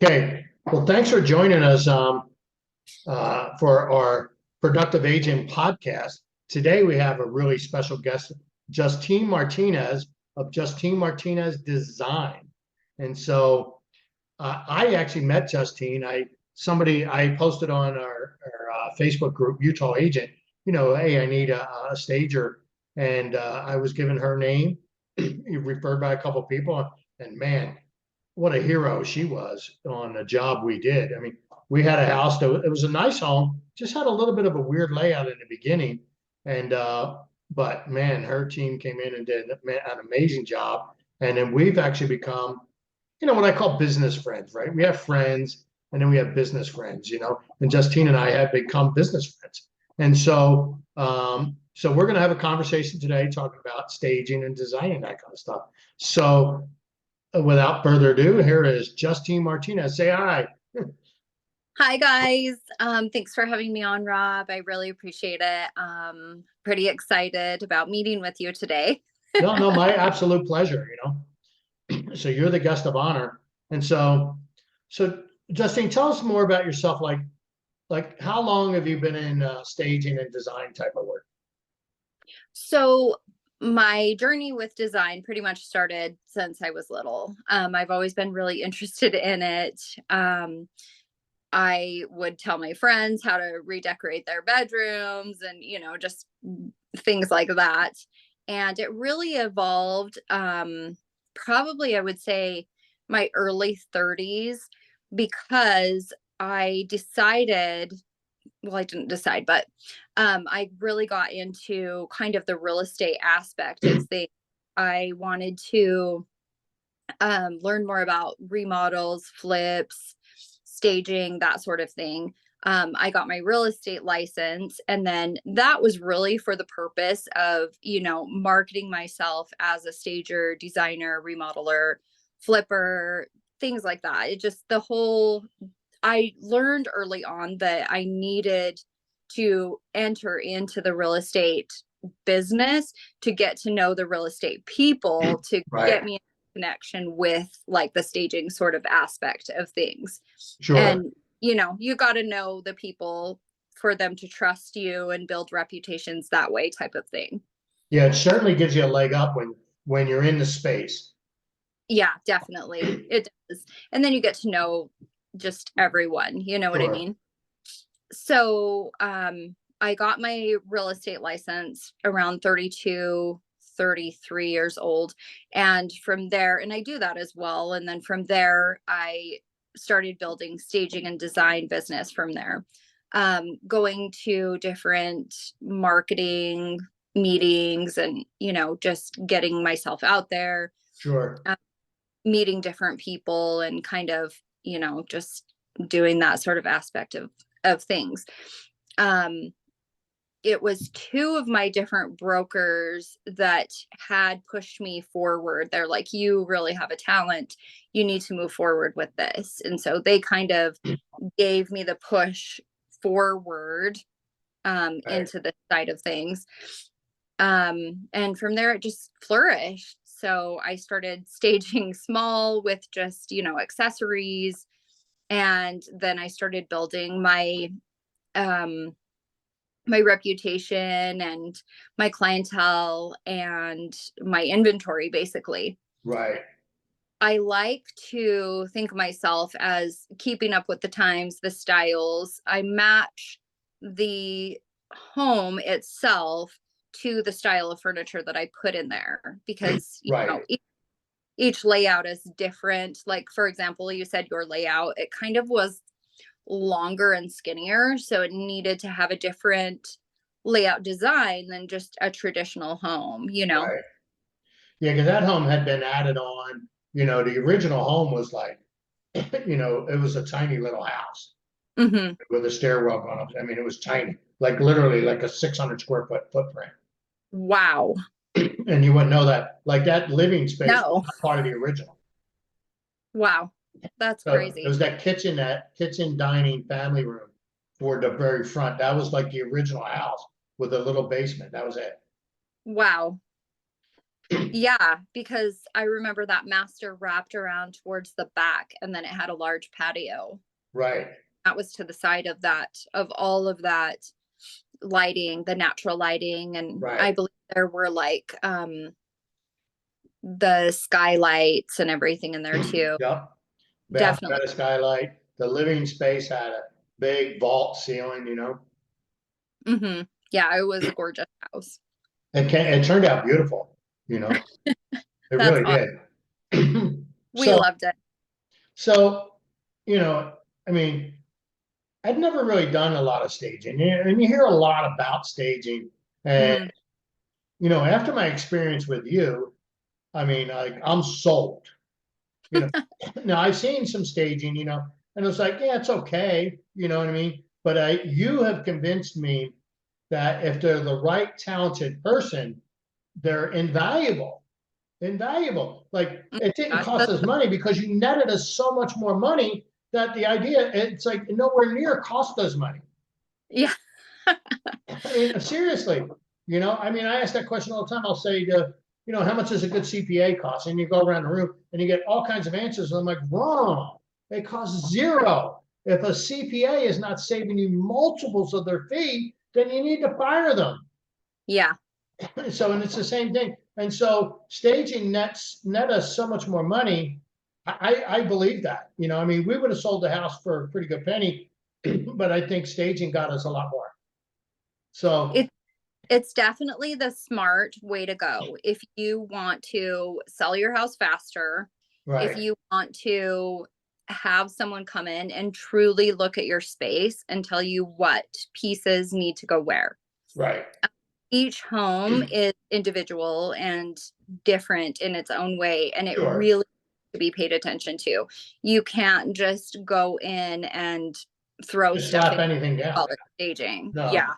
Okay, well, thanks for joining us for our Productive Aging podcast. Today we have a really special guest, Justine Martinez of Justine Martinez Design. And so I actually met Justine. I posted on our Facebook group, Utah Agent. Hey, I need a stager, and I was given her name, referred by a couple of people, and man, what a hero she was on the job we did. I mean, we had a house that it was a nice home, just had a little bit of a weird layout in the beginning, and but man, her team came in and did an amazing job. And then we've actually become, what I call business friends, right? We have friends, and then we have business friends, and Justine and I have become business friends. And so we're going to have a conversation today talking about staging and designing, that kind of stuff. So without further ado, here is Justine Martinez. Say hi. Hi guys. Thanks for having me on, Rob. I really appreciate it. Pretty excited about meeting with you today. No, no, my absolute pleasure. So you're the guest of honor. And so Justine, tell us more about yourself. Like how long have you been in staging and design type of work? So my journey with design pretty much started since I was little. I've always been really interested in it. I would tell my friends how to redecorate their bedrooms and, just things like that. And it really evolved, probably, I would say, my early 30s because I decided, well, I didn't decide, but I really got into kind of the real estate aspect of things. I wanted to learn more about remodels, flips, staging, that sort of thing. I got my real estate license, and then that was really for the purpose of, marketing myself as a stager, designer, remodeler, flipper, things like that. I learned early on that I needed to enter into the real estate business to get to know the real estate people to Right. get me connection with like the staging sort of aspect of things. Sure. And, you got to know the people for them to trust you and build reputations that way type of thing. Yeah, it certainly gives you a leg up when you're in the space. Yeah, definitely. It does. And then you get to know just everyone, you know what I Sure. mean? So, I got my real estate license around 32, 33 years old. And from there, and I do that as well. And then from there, I started building staging and design business from there. Going to different marketing meetings and, just getting myself out there, Sure. uh, meeting different people and kind of, just doing that sort of aspect of things. Um, it was two of my different brokers that had pushed me forward. They're like, you really have a talent. You need to move forward with this. And so they kind of gave me the push forward Right. into this side of things. And from there, it just flourished. So I started staging small with just, accessories. And then I started building um, my reputation and my clientele and my inventory basically. Right. I like to think of myself as keeping up with the times, the styles. I match the home itself to the style of furniture that I put in there because, Right. each layout is different. Like, for example, you said your layout, it kind of was longer and skinnier. So it needed to have a different layout design than just a traditional home. Right. Yeah, because that home had been added on. The original home was like, it was a tiny little house Hmm. with a stairwell going up. I mean, it was tiny, like literally like a 600 square foot footprint. Wow. And you wouldn't know that. Like that living space was No. not part of the original. Wow. That's So it crazy. was that kitchen dining family room toward the very front. That was like the original house with a little basement. That was it. Wow. Yeah, because I remember that master wrapped around towards the back and then it had a large patio. Right, That was to the side of that, of all of that lighting, the natural lighting. And right. I believe there were like the skylights and everything in there too. Yep. Bathroom Definitely. had a skylight. The living space had a big vault ceiling, Yeah, it was a gorgeous house. It turned out beautiful, you know. It That's really awesome. did. We So, loved it. so, you know, I mean, I'd never really done a lot of staging, and you hear a lot about staging. And Hmm. after my experience with you, I mean, I'm sold. You know, now I've seen some staging, and it's like, yeah, it's okay, you know what I mean. But you have convinced me that if they're the right talented person, they're invaluable. Invaluable. Like it didn't Gosh, cost that's us money because you netted us so much more money that the idea it's like nowhere near cost us money. yeah. I mean, seriously, I mean, I ask that question all the time. I'll say how much does a good CPA cost? And you go around the room and you get all kinds of answers. And I'm like, wrong. It costs zero. If a CPA is not saving you multiples of their fee, then you need to fire them. Yeah. So, and it's the same thing. And so staging net us so much more money. I believe that, I mean, we would have sold the house for a pretty good penny, but I think staging got us a lot more. So, It it's definitely the smart way to go. If you want to sell your house faster, if right, you want to have someone come in and truly look at your space and tell you what pieces need to go where. right, Each home is individual and different in its own way, and it sure. really to be paid attention to. You can't just go in and throw Just stuff slap in anything down. while it's staging. No, Yeah.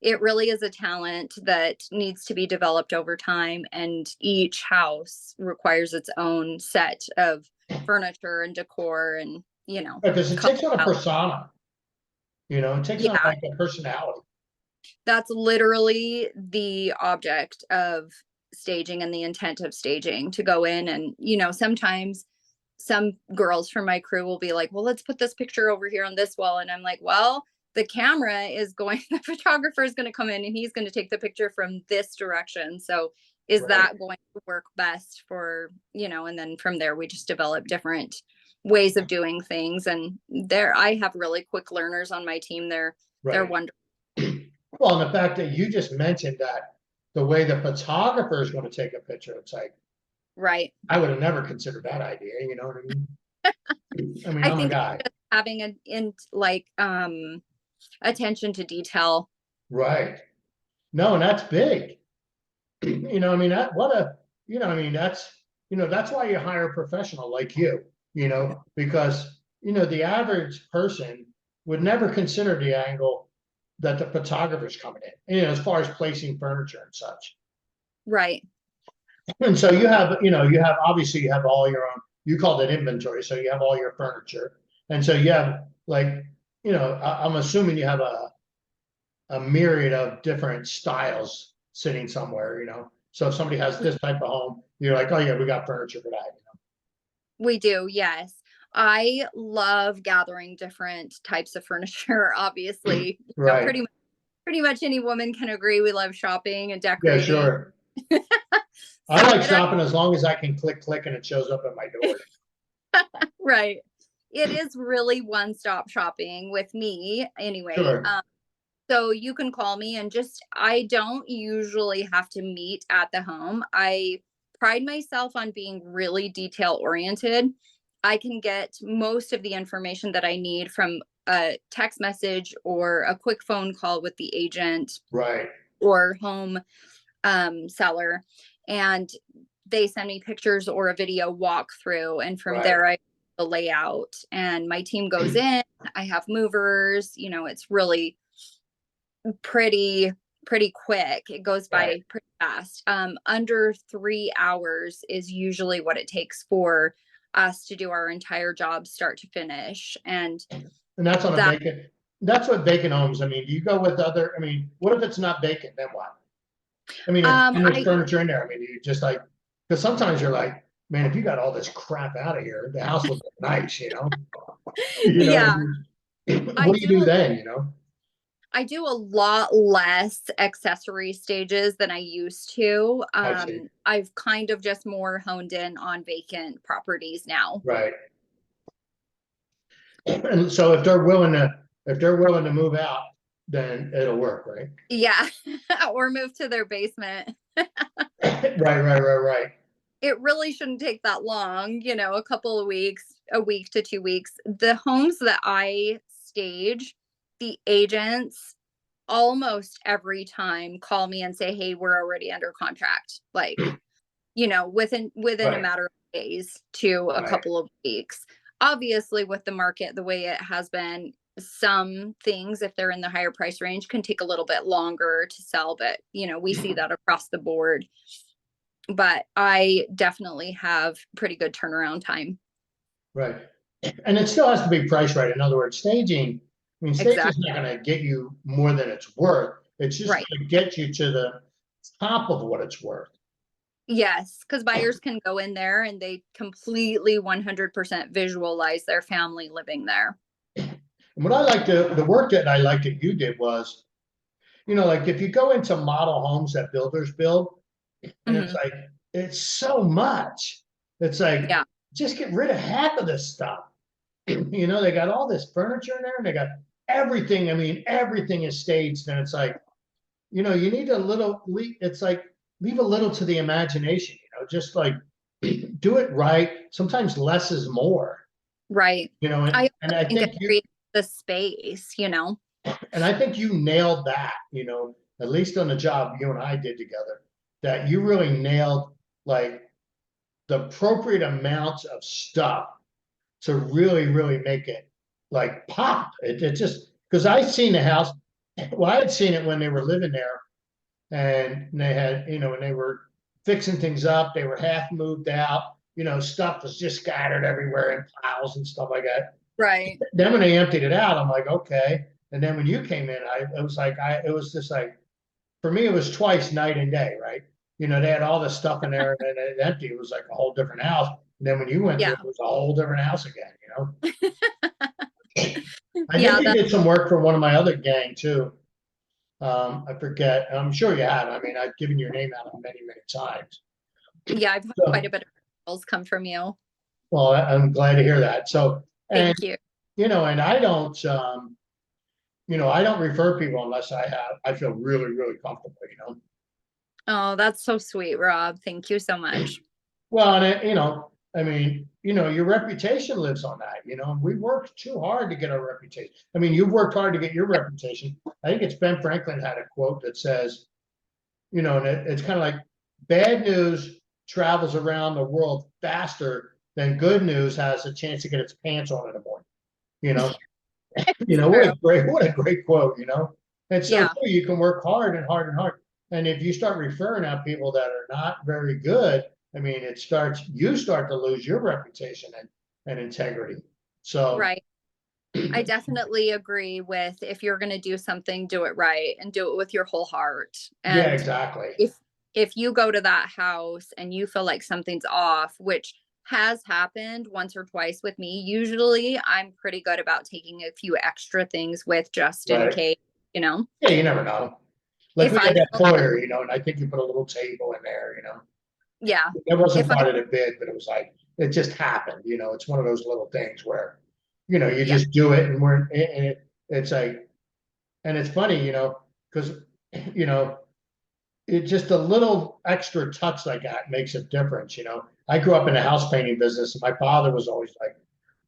It really is a talent that needs to be developed over time, and each house requires its own set of furniture and decor and, because it color takes on a palette. persona. It takes on Yeah, like a personality. that's literally the object of staging and the intent of staging, to go in and, sometimes some girls from my crew will be like, well, let's put this picture over here on this wall. And I'm like, well, the camera is going, the photographer is going to come in and he's going to take the picture from this direction. So is Right, that going to work best for, and then from there, we just develop different ways of doing things. And I have really quick learners on my team. They're right. wonderful. Well, and the fact that you just mentioned that the way the photographer is going to take a picture, it's like Right. I would have never considered that idea. You know what I mean? I mean, I I'm a think it's guy. just having an in like attention to detail. Right. No, and that's big. I mean, I mean, that's why you hire a professional like because, the average person would never consider the angle that the photographer's coming in, as far as placing furniture and such. Right. And so obviously you have all your own, you called it inventory. So you have all your furniture. And so you have like, I'm assuming you have a myriad of different styles sitting somewhere, So if somebody has this type of home, you're like, oh yeah, we got furniture for that. We do, yes. I love gathering different types of furniture, obviously. Right. Pretty much any woman can agree we love shopping and Yeah, decorating. sure. I So like it shopping as long as I can click and it shows up at my door. right. It is really one-stop shopping with me anyway. Sure. So you can call me and I don't usually have to meet at the home. I pride myself on being really detail oriented. I can get most of the information that I need from a text message or a quick phone call with the agent Right. or home seller. And they send me pictures or a video walkthrough. And from Right. there, I the layout and my team goes in. I have movers, it's really pretty quick. It goes Right. by pretty fast. Under 3 hours is usually what it takes for us to do our entire job start to finish. And And that's on a that vacant. That's what vacant homes. I mean, do you go with other? I mean, what if it's not vacant? Then what? I mean, and there's I furniture in there. I mean, you just like Because sometimes you're like, man, if you got all this crap out of here, the house would look nice, you know? You know, Yeah, I what do you do do then, you know? I do a lot less accessory stages than I used to. I see. I've kind of just more honed in on vacant properties now. Right. And so if they're willing to move out, then it'll work, right? Yeah, or move to their basement. Right. It really shouldn't take that long, a couple of weeks, a week to 2 weeks. The homes that I stage, the agents almost every time call me and say, "Hey, we're already under contract." Like, within a Right, matter of days to a right, couple of weeks. Obviously, with the market the way it has been, some things, if they're in the higher price range, can take a little bit longer to sell, but we see that across the board. But I definitely have pretty good turnaround time. right. And it still has to be priced right. In other words, staging is Exactly. not gonna get you more than it's worth. It's just Right. gonna get you to the top of what it's worth. Yes, because buyers can go in there and they completely 100% visualize their family living there. And the work that I liked that you did was, like if you go into model homes that builders build, and it's Mhm. like, it's so much. It's like, Yeah. just get rid of half of this stuff. They got all this furniture in there and they got everything. I mean, everything is staged. And it's like, you need it's like, leave a little to the imagination, just like do it right. Sometimes less is more, Right. and, I and also I think think it creates the space. and I think you nailed that, at least on the job you and I did together, that you really nailed like the appropriate amounts of stuff to really, really make it like pop. It just because I seen the house. Well, I had seen it when they were living there, and they had, when they were fixing things up, they were half moved out. Stuff was just scattered everywhere in piles and stuff like that. Right. Then when they emptied it out, I'm like, okay. And then when you came in, it was just like, for me, it was twice night and day, right? They had all this stuff in there, and then it empty. It was like a whole different house. And then when you went through, Yeah. it was a whole different house again. I think Yeah, you that did some work for one of my other gang too. I forget. I'm sure you have. I mean, I've given your name out many, many times. yeah, I've had quite a So, bit of calls come from you. well, I'm glad to hear that. So, and Thank you. and I don't refer people unless I feel really, really comfortable. Oh, that's so sweet, Rob. Thank you so much. Well, and I mean, your reputation lives on that. We worked too hard to get our reputation. I mean, you've worked hard to get your reputation. I think it's Ben Franklin had a quote that says, and it's kind of like bad news travels around the world faster than good news has a chance to get its pants on in the morning. You know, It's what true. a great quote. And so Yeah. too, you can work hard and hard and hard. And if you start referring out people that are not very good, I mean, you start to lose your reputation and integrity. So Right. I definitely agree with, if you're going to do something, do it right and do it with your whole heart. yeah, And exactly. if you go to that house and you feel like something's off, which has happened once or twice with me, usually I'm pretty good about taking a few extra things with just in Right. case, you know. Yeah, you never know. Like If we had I that feel foyer, and I think you put a little table in there. Yeah, It wasn't if I part of the bid, but it was like, it just happened. It's one of those little things where, you yeah, just do it, it's like, and it's funny, because, you know, it just a little extra touch like that makes a difference. I grew up in the house painting business, and my father was always like,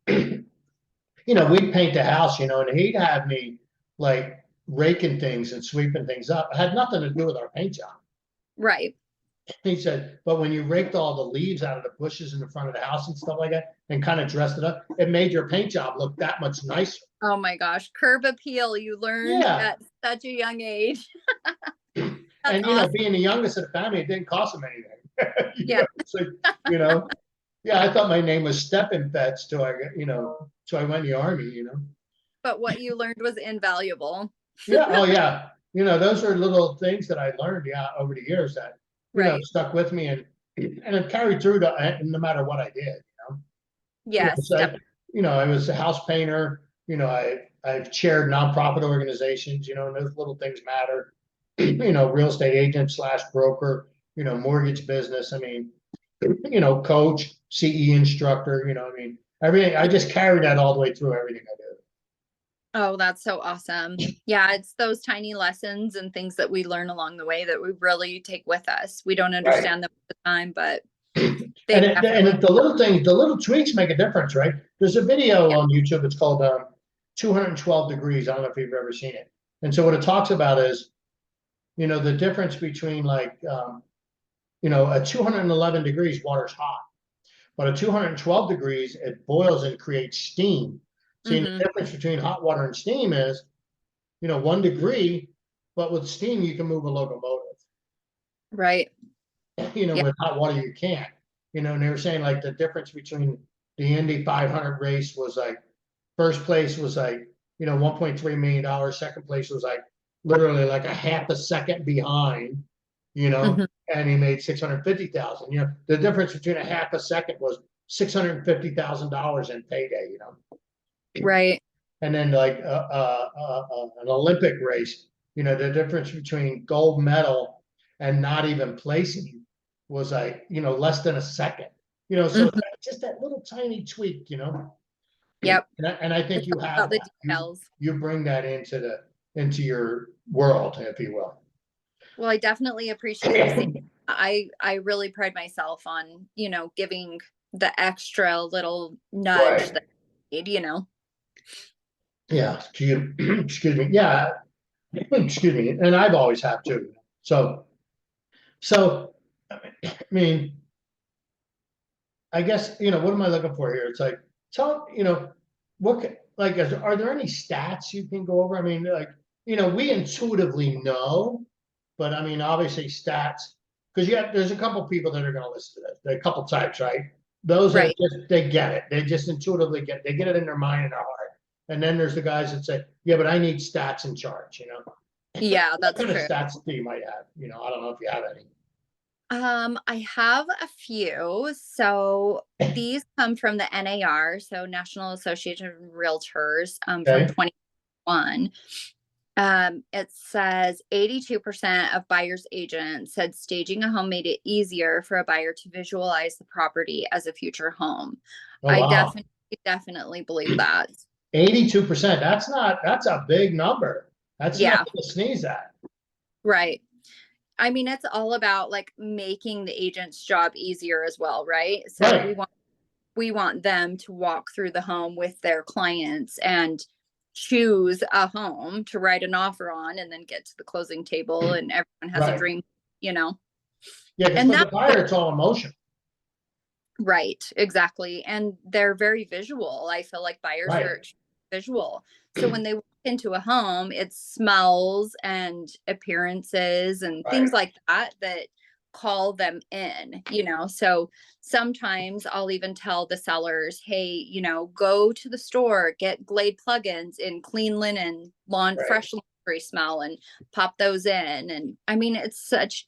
we'd paint the house, and he'd have me like raking things and sweeping things up. It had nothing to do with our paint job. right. He said, but when you raked all the leaves out of the bushes in the front of the house and stuff like that and kind of dressed it up, it made your paint job look that much nicer. Oh my gosh, curb appeal you learned Yeah. at such a young age. That's And, awesome. being the youngest of the family, it didn't cost him anything. Yeah, So, you know, yeah, I thought my name was Steppin' Fetz till I went in the army. but what you learned was invaluable. Yeah. Oh, yeah. Those are little things that I learned, yeah, over the years that, Right. stuck with me. And, and it carried through to no matter what I did. Yes, So I was a house painter. I've chaired nonprofit organizations. And those little things matter. Real estate agent slash broker. Mortgage business. I mean, coach, CE instructor. I mean, everything. I just carry that all the way through everything I do. Oh, that's so awesome. Yeah, it's those tiny lessons and things that we learn along the way that we really take with us. We don't Right. understand them at the time, but they And definitely. the little things, the little tweaks make a difference, right? There's a video Yeah. on YouTube. It's called 212 Degrees. I don't know if you've ever seen it. And so what it talks about is, the difference between like, at 211 degrees, water's hot. But at 212 degrees, it boils and creates steam. See, the Mhm. difference between hot water and steam is, 1 degree, but with steam, you can move a locomotive. Right. Yeah. With hot water, you can't. And they were saying like the difference between the Indy 500 race was like, first place was like, $1.3 million. Second place was like literally like a half a second behind, Mhm. and he made 650,000. The difference between a half a second was $650,000 in payday. Right. And then like an Olympic race, the difference between gold medal and not even placing was like, less than a second. So Mhm. just that little tiny tweak. Yep. And I think It's you all have about the that. details. You bring that into your world, if you will. Well, I definitely appreciate you saying I really pride myself on, giving the extra little nudge Right. that I need. Yeah. Excuse me. Yeah. Excuse me. And I've always had too. So, I mean, I guess, what am I looking for here? It's like, tell, are there any stats you can go over? I mean, like, we intuitively know, but I mean, obviously stats, because there's a couple people that are going to listen to this. There are a couple types, right? Those that Right. they get it. They just intuitively they get it in their mind and their heart. And then there's the guys that say, yeah, but I need stats and charts. Yeah, What that's kind of true. stats do you might have? I don't know if you have any. I have a few. So these come from the NAR, so National Association of Realtors, from Okay. 21. It says 82% of buyers agents said staging a home made it easier for a buyer to visualize the property as a future home. Oh, I wow. definitely believe that. 82%. That's a big number. That's Yeah, nothing to sneeze at. right. I mean, it's all about like making the agent's job easier as well, right? So Right. we want them to walk through the home with their clients and choose a home to write an offer on and then get to the closing table and everyone has a Right. dream, you know. Yeah, because And for the that's buyer, it's all emotion. right, exactly. And they're very visual. I feel like buyers Right. are visual. So when they walk into a home, it's smells and appearances and Right. things like that that call them in. So sometimes I'll even tell the sellers, hey, go to the store, get Glade plugins in clean linen, Right. fresh laundry smell and pop those in. And I mean, it's such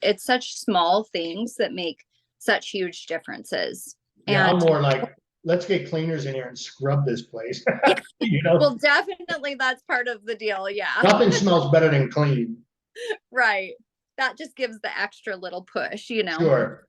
small things that make such huge differences. Yeah, I'm And more like, let's get cleaners in here and scrub this place. yeah, well, definitely that's part of the deal. Yeah. Nothing smells better than clean. Right. That just gives the extra little push. Sure.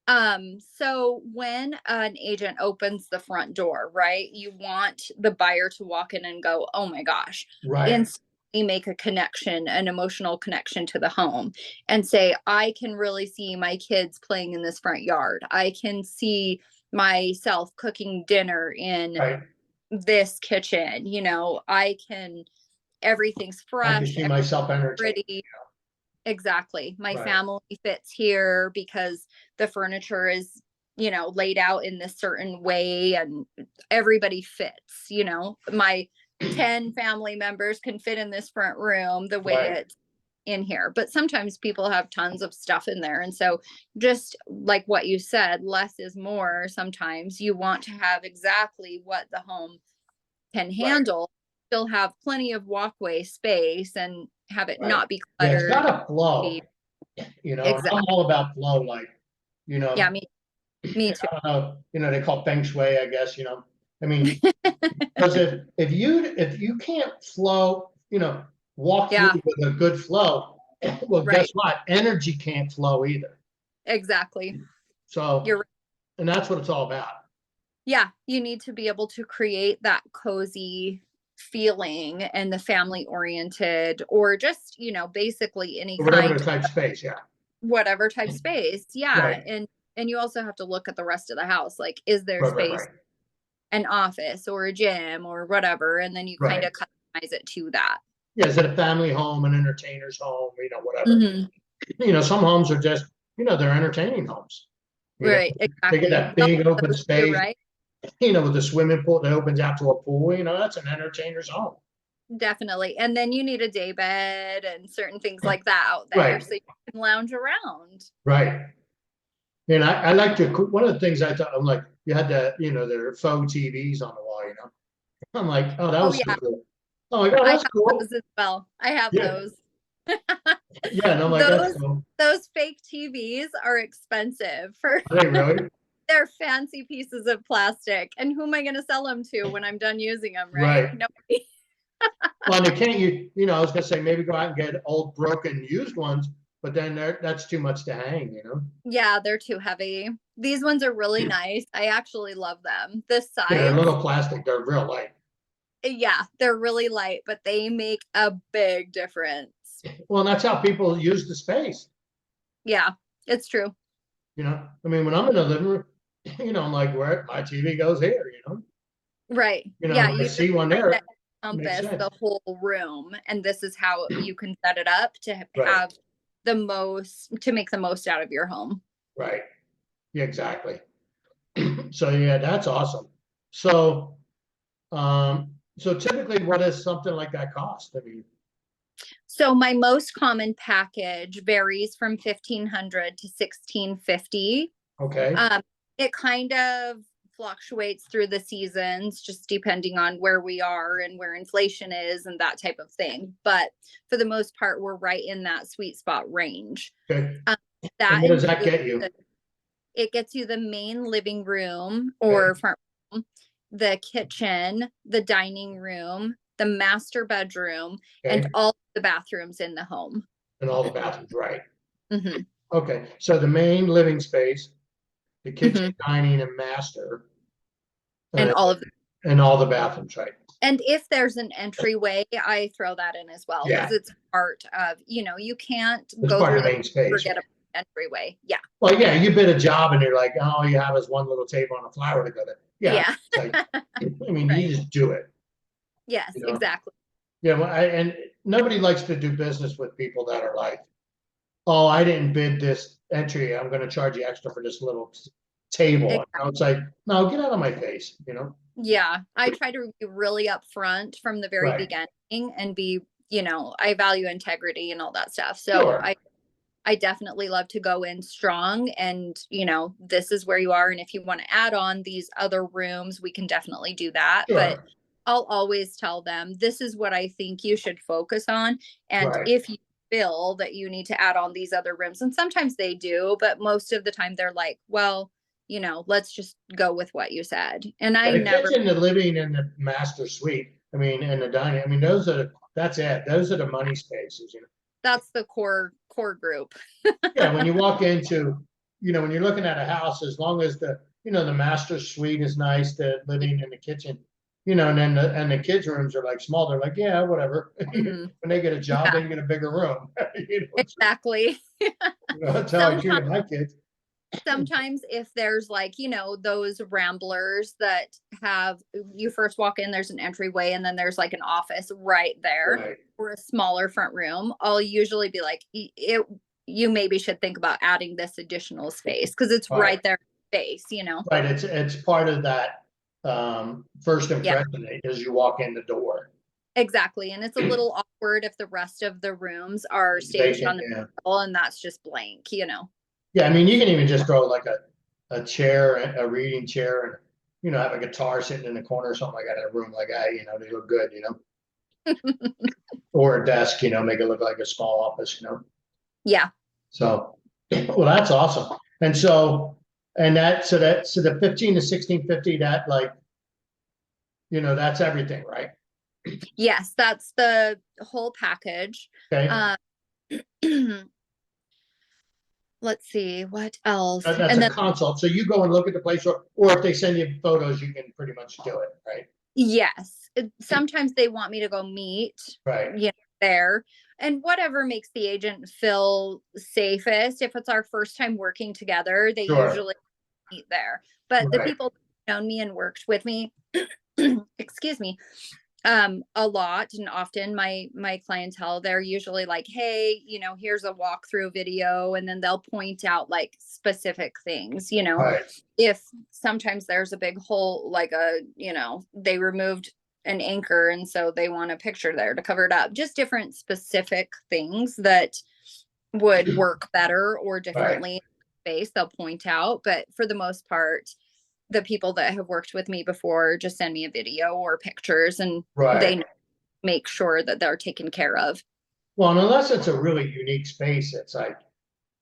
So when an agent opens the front door, right, you want the buyer to walk in and go, oh my gosh, Right. instantly make a connection, an emotional connection to the home and say, I can really see my kids playing in this front yard. I can see myself cooking dinner in Right. this kitchen. Everything's I can fresh, see myself entertaining. pretty. Exactly. My Right. family fits here because the furniture is, laid out in this certain way and everybody fits. My 10 family members can fit in this front room the way Right. it's in here. But sometimes people have tons of stuff in there. And so, just like what you said, less is more. Sometimes you want to have exactly what the home can Right. handle, still have plenty of walkway space and have it Right. not be Yeah, it's cluttered. got to flow. And I'm Exactly. all about flow. Like, you know. Yeah, me too. They call feng shui, I guess, I mean, because if you can't flow, walk through Yeah, with a good flow, well, guess right. what? Energy can't flow either. Exactly. So, You're right. and that's what it's all about. Yeah, you need to be able to create that cozy feeling and the family oriented or just, basically any Or whatever the kind type space, yeah. whatever type space. Yeah. Right, And you also have to look at the rest of the house. Like, is there right, right, space, right, an office or a gym or whatever? And then you kind right. of customize it to that. Yeah, is it a family home, an entertainer's home, whatever. Hmm. Some homes are just, they're entertaining homes. You know, Right. they get Exactly. that Those, big open those too, space, right? with a swimming pool that opens out to a pool, that's an entertainer's home. Definitely. And then you need a day bed and certain things like that out there Right, so you can lounge around. right. And I like to, one of the things I thought, I'm like, you had their faux TVs on the wall. I'm like, oh, that Oh was so yeah, cool. Oh my God, I that's have cool. those as well. I have Yeah, those. yeah. And I'm like, that's Those cool. those fake TVs are expensive for Are they really? they're fancy pieces of plastic. And who am I going to sell them to when I'm done using them, right? Right. Nobody. Well, and they can't, I was gonna say maybe go out and get old, broken, used ones, but then that's too much to hang. Yeah, they're too heavy. These ones are really nice. I actually love them. The Yeah, they're sides, little plastic. They're real light. yeah, they're really light, but they make a big difference. Well, and that's how people use the space. Yeah, it's true. I mean, when I'm in the living room, I'm like, where my TV goes here. Right. Yeah, I you just see one kind of there, makes encompass sense. the whole room, and this is how you can set it up to Right, have to make the most out of your home. right. Yeah, exactly. So yeah, that's awesome. So, so typically, what does something like that cost? I mean, So my most common package varies from 1500 to 1650. okay, Um, it kind of fluctuates through the seasons, just depending on where we are and where inflation is and that type of thing. But for the most part, we're right in that sweet spot range. okay. Um, And that what does that includes get you? it gets you the main living room Okay, or front room, the kitchen, the dining room, the master bedroom, and okay, all the bathrooms in the home. and all the bathrooms, right? Hmm. Okay, so the main living space, the kitchen, Hmm. dining, and master, And uh, all of and all the bathrooms, right? and if there's an entryway, I throw that in as well because Yeah, it's part of, you can't it's go part through of the the main space, forget right? about entryway. Yeah. Well, yeah, you bid a job and you're like, all you have is one little table and a flower to go there. Yeah, Yeah. it's like, I mean, you Right. just do it, Yes, you know. exactly. Yeah, well, and nobody likes to do business with people that are like, oh, I didn't bid this entry. I'm going to charge you extra for this little table. It's like, no, get out of my face. Yeah, I try to be really upfront from the very Right. beginning and be, I value integrity and all that stuff. So Sure. I definitely love to go in strong and, this is where you are. And if you want to add on these other rooms, we can definitely do that. But Sure. I'll always tell them this is what I think you should focus on. And Right. if you feel that you need to add on these other rooms, and sometimes they do, but most of the time they're like, well, let's just go with what you said. And I Yeah, the never, kitchen, the living, and the master suite. I mean, and the dining. I mean, that's it. Those are the money spaces. that's the core group. Yeah, when you walk into, when you're looking at a house, as long as the master suite is nice, the living and the kitchen, and then the kids' rooms are like small. They're like, yeah, whatever. Mhm. When they get a job, Yeah, they get a bigger room. exactly. That's how I Sometimes treated my kids. sometimes if there's like those ramblers that have you first walk in, there's an entryway and then there's like an office right there Right. or a smaller front room, I'll usually be like, you maybe should think about adding this additional space because it's Right. right there in space. Right. It's part of that first Yeah, impression as you walk in the door. exactly. And it's a little awkward if the rest of the rooms are It's staged vacant. on the Yeah. middle and that's just blank. Yeah. I mean, you can even just throw like a chair, a reading chair, and have a guitar sitting in the corner or something like that in a room like that. They look good. Or a desk. Make it look like a small office. Yeah. So, well, that's awesome. And so, and so the 15 to 1650, that like, that's everything, right? Yes, that's the whole package. Okay. Let's see what else. That's And a then consult. So you go and look at the place, or if they send you photos, you can pretty much do it, right? yes, sometimes they want me to go meet, Right. there, and whatever makes the agent feel safest. If it's our first time working together, they Sure. usually meet there. But the Right. people that know me and worked with me, excuse me, a lot and often my clientele, they're usually like, hey, here's a walkthrough video, and then they'll point out like specific things, Right. if sometimes there's a big hole, like they removed an anchor and so they want a picture there to cover it up, just different specific things that would work better or Right. differently in space, they'll point out. But for the most part, the people that have worked with me before just send me a video or pictures, and Right. they make sure that they're taken care of. Well, and unless it's a really unique space, it's like,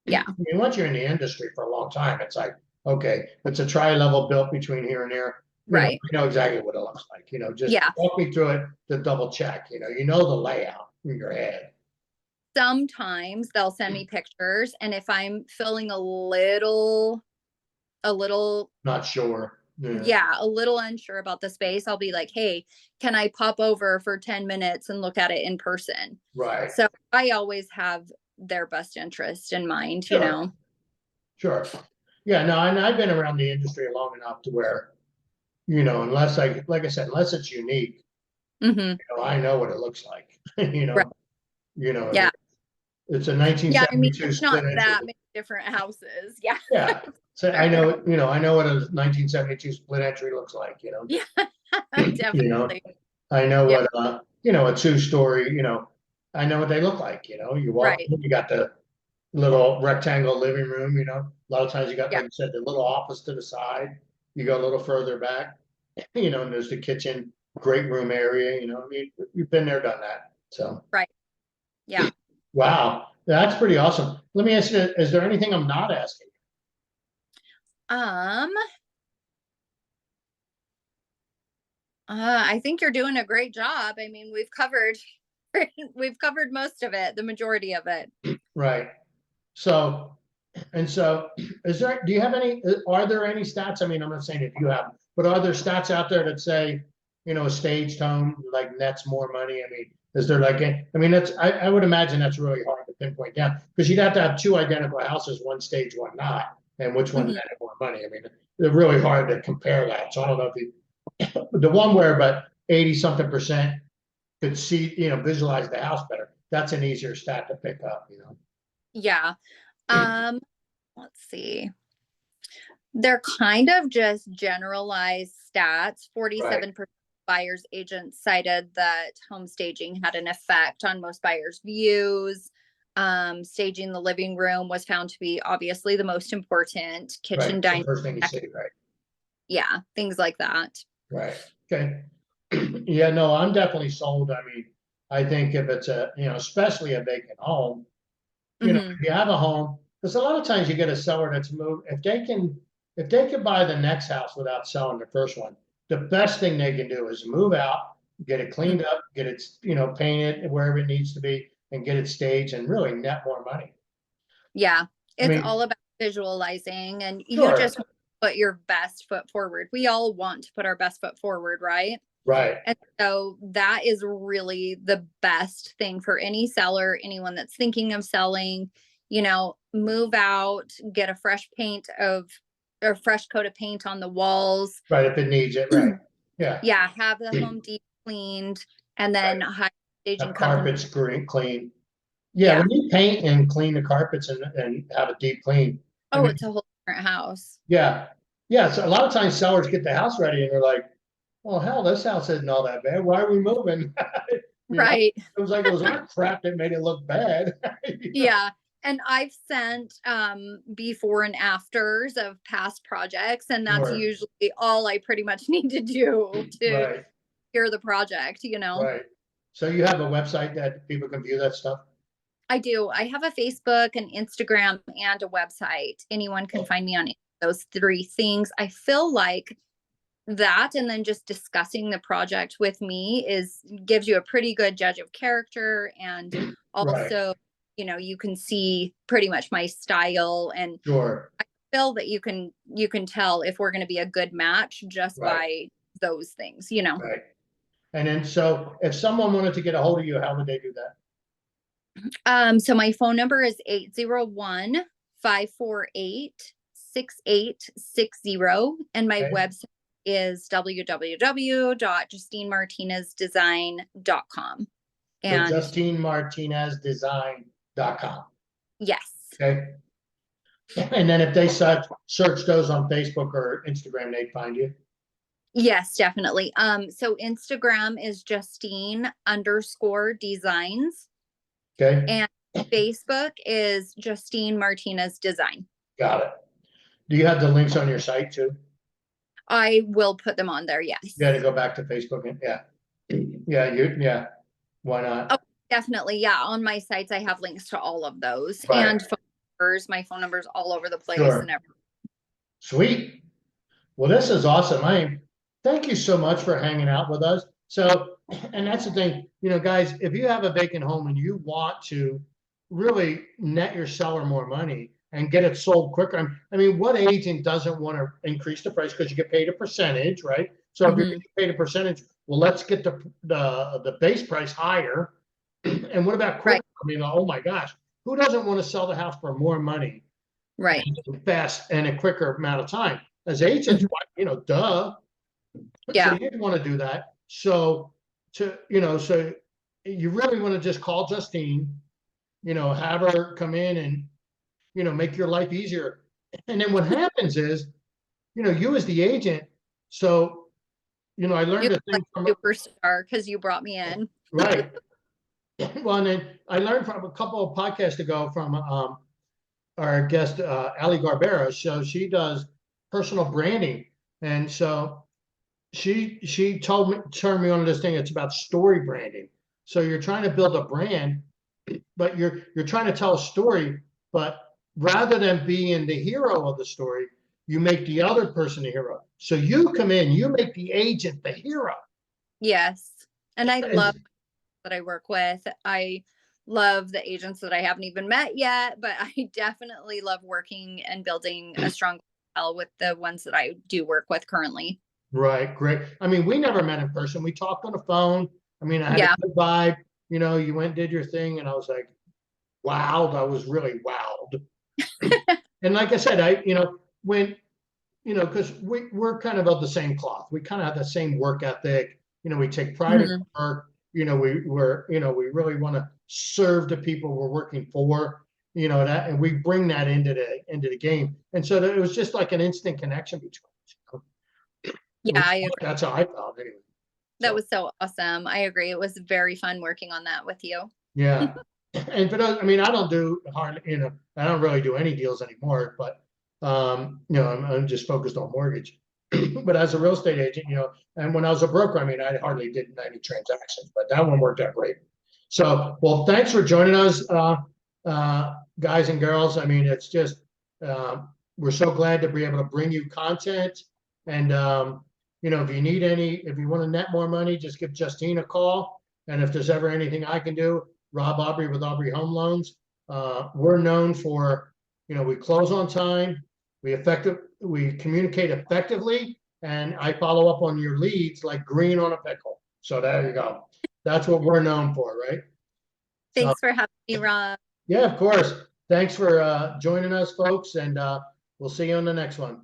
Yeah. I mean, once you're in the industry for a long time, it's like, okay, it's a tri-level built between here and there. Right. You know exactly what it looks like. Just Yeah. walk me through it to double check. You know the layout in your head. Sometimes they'll send me pictures, and if I'm feeling a little Not sure. yeah, a little unsure about the space, I'll be like, hey, can I pop over for 10 minutes and look at it in person? Right. So I always have their best interest in mind, Sure. Sure. Yeah. No, and I've been around the industry long enough to where, unless like I said, unless it's unique, Hmm. I know what it looks like. Right. I Yeah. mean, it's a Yeah. I mean, 1972 it's not split entry. that many different houses. Yeah. Yeah. So I know, I know what a 1972 split entry looks like, Yeah. you know, Definitely. I know Yeah. what, a two-story, I know what they look like, you walk, Right. you got the little rectangle living room, a lot of times you got, Yeah. like you said, the little office to the side, you go a little further back, and there's the kitchen, great room area, I mean, you've been there, done that. So, Right. Yeah. wow, that's pretty awesome. Let me ask you, is there anything I'm not asking? Um, I think you're doing a great job. I mean, we've covered we've covered most of it, the majority of it. Right. So, and so, do you have are there any stats? I mean, I'm not saying if you have, but are there stats out there that say, a staged home like nets more money? I mean, is there like, I mean, I would imagine that's really hard to pinpoint down because you'd have to have two identical houses, one stage, one not, and which one Mhm. netted more money. I mean, they're really hard to compare that. So I don't know if the one where about 80 something percent could see, visualize the house better. That's an easier stat to pick up. Yeah. Let's see. They're kind of just generalized stats. Right. 47% buyers agents cited that home staging had an effect on most buyers' views. Staging the living room was found to be obviously the most important. Right. Kitchen, It's the dining, first thing you see, right? yeah, things like that. Right. Okay. Yeah, no, I'm definitely sold. I mean, I think if it's especially a vacant home, Hmm. if you have a home, because a lot of times you get a seller that's moved, if they can buy the next house without selling the first one, the best thing they can do is move out, get it cleaned up, get it, painted wherever it needs to be, and get it staged and really net more money. Yeah, I it's mean, all about visualizing, and you sure. just want to put your best foot forward. We all want to put our best foot forward, right? Right. And so that is really the best thing for any seller, anyone that's thinking of selling, move out, get a fresh coat of paint on the walls. Right. If it needs it, right. Yeah. Yeah, have the home deep cleaned, and then Right. hire a staging Have company. carpets clean. Yeah, Yeah. when you paint and clean the carpets and have a deep clean, I Oh, mean, it's a whole different house. yeah. Yeah, so a lot of times sellers get the house ready and they're like, well, hell, this house isn't all that bad. Why are we moving? Right. It was like it was our crap that made it look bad. Yeah. And I've sent before and afters of past projects, and that's Sure. usually all I pretty much need to do to Right, secure the project. right. So you have a website that people can view that stuff? I do. I have a Facebook, an Instagram, and a website. Anyone can find me on those three things. I feel like that, and then just discussing the project with me gives you a pretty good judge of character, and Right. also, you can see pretty much my style, and Sure. I feel that you can tell if we're going to be a good match just Right. by those things. Right. And then, so if someone wanted to get a hold of you, how would they do that? So my phone number is 801-548-6860, and my Okay. website is www.justinemartinezdesign.com. So And JustineMartinezDesign.com. yes, Okay. And then if they search those on Facebook or Instagram, they'd find you. yes, definitely. So Instagram is Justine_Designs, Okay. and Facebook is Justine Martinez Design. Got it. Do you have the links on your site too? I will put them on there. Yes. You got to go back to Facebook and yeah. Why not? Oh, definitely. Yeah. On my sites, I have links to all of those, Right. and phone numbers. My phone number's all over the place. Sure. And everything. Sweet. Well, this is awesome. Thank you so much for hanging out with us. So, and that's the thing, guys, if you have a vacant home and you want to really net your seller more money and get it sold quicker, I mean, what agent doesn't want to increase the price because you get paid a percentage, right? So if you're getting paid a percentage, well, let's get the base price higher. And what about quicker? Right. I mean, oh my gosh, who doesn't want to sell the house for more money? Right. Fast and a quicker amount of time. As agents, duh. Yeah. So you didn't want to do that. So so you really want to just call Justine, have her come in and, make your life easier. And then what happens is, you as the agent, so, I learned You're a thing from superstar because you brought me in. right. Well, and then I learned from a couple of podcasts ago from our guest, Ali Garbera. So she does personal branding. And so she turned me on to this thing. It's about story branding. So you're trying to build a brand, but you're trying to tell a story, but rather than being the hero of the story, you make the other person the hero. So you come in, you make the agent the hero. Yes. And I love that I work with. I love the agents that I haven't even met yet, but I definitely love working and building a strong clientele with the ones that I do work with currently. Right, great. I mean, we never met in person. We talked on the phone. I mean, I had a good vibe. You went and did your thing, and I was like, wowed. I was really wowed. And like I said, when, because we're kind of the same cloth. We kind of have the same work ethic. We take pride in our work. We really want to serve the people we're working for. That, and we bring that into the game. And so it was just like an instant connection between us. Yeah, I agree. That's how I felt anyway. That was so awesome. I agree. It was very fun working on that with you. Yeah. And for those, I mean, I don't do hardly, I don't really do any deals anymore, but I'm just focused on mortgage. But as a real estate agent, and when I was a broker, I mean, I hardly did any transactions, but that one worked out great. So, well, thanks for joining us, guys and girls. I mean, it's just, we're so glad to be able to bring you content. And, if you want to net more money, just give Justine a call. And if there's ever anything I can do, Rob Aubrey with Aubrey Home Loans. We're known for, we close on time, we communicate effectively, and I follow up on your leads like green on a pickle. So there you go. That's what we're known for, right? Thanks for having me, Rob. Yeah, of course. Thanks for joining us, folks, and we'll see you on the next one.